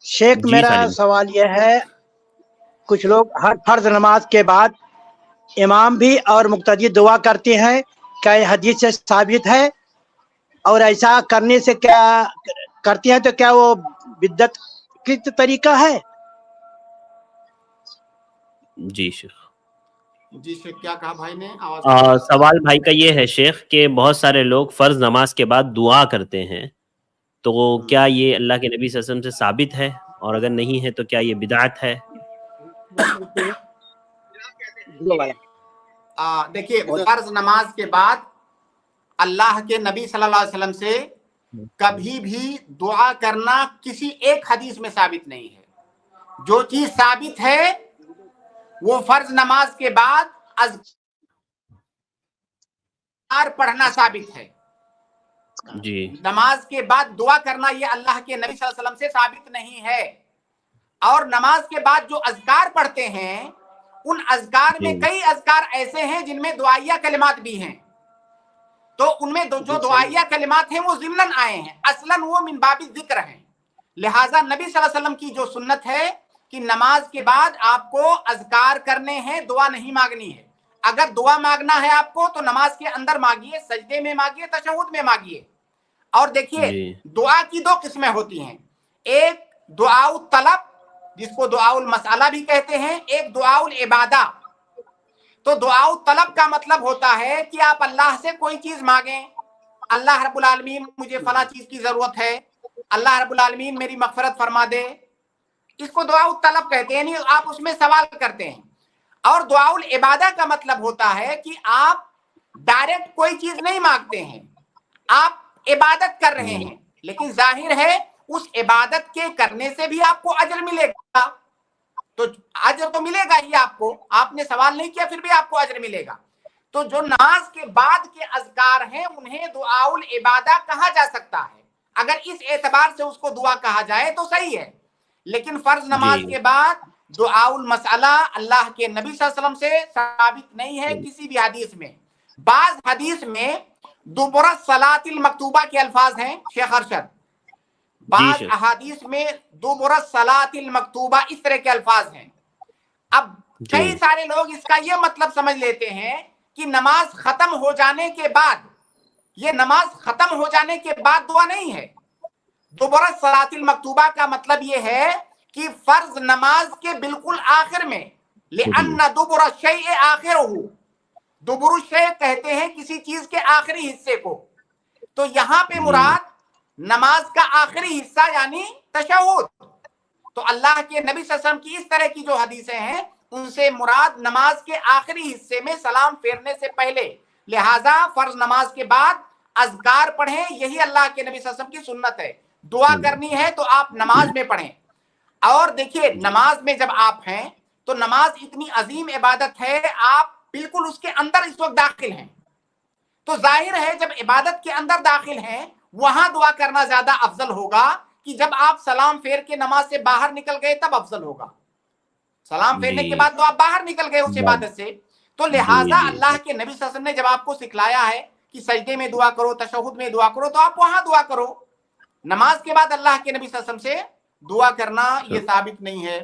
شیخ جی میرا سالم، سوال یہ ہے، کچھ لوگ ہر فرض نماز کے بعد امام بھی اور مقتدی دعا کرتے ہیں، کیا یہ حدیث سے ثابت ہے؟ اور ایسا کرنے سے کیا کرتے ہیں تو کیا وہ بدعت کی طریقہ ہے؟ جی شیخ، جی شیخ کیا کہا بھائی نے؟ آواز سوال بھائی کا یہ ہے شیخ کہ بہت سارے لوگ فرض نماز کے بعد دعا کرتے ہیں، تو کیا یہ اللہ کے نبی صلی اللہ علیہ وسلم سے ثابت ہے؟ اور اگر نہیں ہے تو کیا یہ بدعت ہے؟ دیکھیے، فرض نماز کے بعد اللہ کے نبی صلی اللہ علیہ وسلم سے کبھی بھی دعا کرنا کسی ایک حدیث میں ثابت نہیں ہے۔ جو چیز ثابت ہے وہ فرض نماز کے بعد اذکار پڑھنا ثابت ہے۔ جی نماز کے بعد دعا کرنا یہ اللہ کے نبی صلی اللہ علیہ وسلم سے ثابت نہیں ہے۔ اور نماز کے بعد جو اذکار پڑھتے ہیں ان اذکار میں جی کئی اذکار ایسے ہیں جن میں دعائیہ کلمات بھی ہیں، تو ان میں جو دعائیہ کلمات ہیں وہ ضمناً آئے ہیں، اصلاً وہ من باب ذکر ہیں۔ لہٰذا نبی صلی اللہ علیہ وسلم کی جو سنت ہے کہ نماز کے بعد آپ کو اذکار کرنے ہیں، دعا نہیں مانگنی ہے۔ اگر دعا مانگنا ہے آپ کو تو نماز کے اندر مانگیے، سجدے میں مانگیے، تشہد میں مانگیے۔ اور دیکھیے جی دعا کی دو قسمیں ہوتی ہیں، ایک دعاء الطلب جس کو دعاء المسئلہ بھی کہتے ہیں، ایک دعاء العبادہ۔ تو دعاء الطلب کا مطلب ہوتا ہے کہ آپ اللہ سے کوئی چیز مانگیں، اللہ رب العالمین مجھے فلاں چیز کی ضرورت ہے، اللہ رب العالمین میری مغفرت فرما دے، اس کو دعاء الطلب کہتے ہیں، یعنی آپ اس میں سوال کرتے ہیں۔ اور دعاء العبادہ کا مطلب ہوتا ہے کہ آپ ڈائریکٹ کوئی چیز نہیں مانگتے ہیں، آپ عبادت کر رہے ہیں، لیکن ظاہر ہے اس عبادت کے کرنے سے بھی آپ کو اجر ملے گا، تو اجر تو ملے گا ہی آپ کو، آپ نے سوال نہیں کیا پھر بھی آپ کو اجر ملے گا۔ تو جو نماز کے بعد کے اذکار ہیں انہیں دعاء العبادہ کہا جا سکتا ہے، اگر اس اعتبار سے اس کو دعا کہا جائے تو صحیح ہے۔ لیکن فرض نماز جی کے بعد دعاء المسئلہ اللہ کے نبی صلی اللہ علیہ وسلم سے ثابت نہیں ہے کسی بھی حدیث میں۔ بعض حدیث میں دبر الصلاۃ المکتوبہ کے الفاظ ہیں شیخ ارشد، جی بعض شیخ، احادیث میں دبر الصلاۃ المکتوبہ اس طرح کے الفاظ ہیں۔ اب جی کئی سارے لوگ اس کا یہ مطلب سمجھ لیتے ہیں کہ نماز ختم ہو جانے کے بعد، یہ نماز ختم ہو جانے کے بعد دعا نہیں ہے۔ دبر الصلاۃ المکتوبہ کا مطلب یہ ہے کہ فرض نماز کے بالکل آخر میں، لأن دبر الشیء آخرہ، دبر الشیء کہتے ہیں کسی چیز کے آخری حصے کو، تو یہاں پہ مراد نماز کا آخری حصہ یعنی تشہد۔ تو اللہ کے نبی صلی اللہ علیہ وسلم کی اس طرح کی جو حدیثیں ہیں ان سے مراد نماز کے آخری حصے میں سلام پھیرنے سے پہلے، لہٰذا فرض نماز کے بعد اذکار پڑھیں، یہی اللہ کے نبی صلی اللہ علیہ وسلم کی سنت ہے۔ دعا کرنی ہے تو آپ نماز میں پڑھیں۔ اور دیکھیے نماز میں جب آپ ہیں تو نماز اتنی عظیم عبادت ہے، آپ بالکل اس کے اندر اس وقت داخل ہیں، تو ظاہر ہے جب عبادت کے اندر داخل ہیں وہاں دعا کرنا زیادہ افضل ہوگا کہ جب آپ سلام پھیر کے نماز سے باہر نکل گئے تب افضل ہوگا۔ سلام پھیرنے کے بعد تو آپ باہر نکل گئے اس عبادت سے، تو لہٰذا اللہ کے نبی صلی اللہ علیہ وسلم نے جب آپ کو سکھلایا ہے کہ سجدے میں دعا کرو، تشہد میں دعا کرو، تو آپ وہاں دعا کرو۔ نماز کے بعد اللہ کے نبی صلی اللہ علیہ وسلم سے دعا کرنا یہ ثابت نہیں ہے۔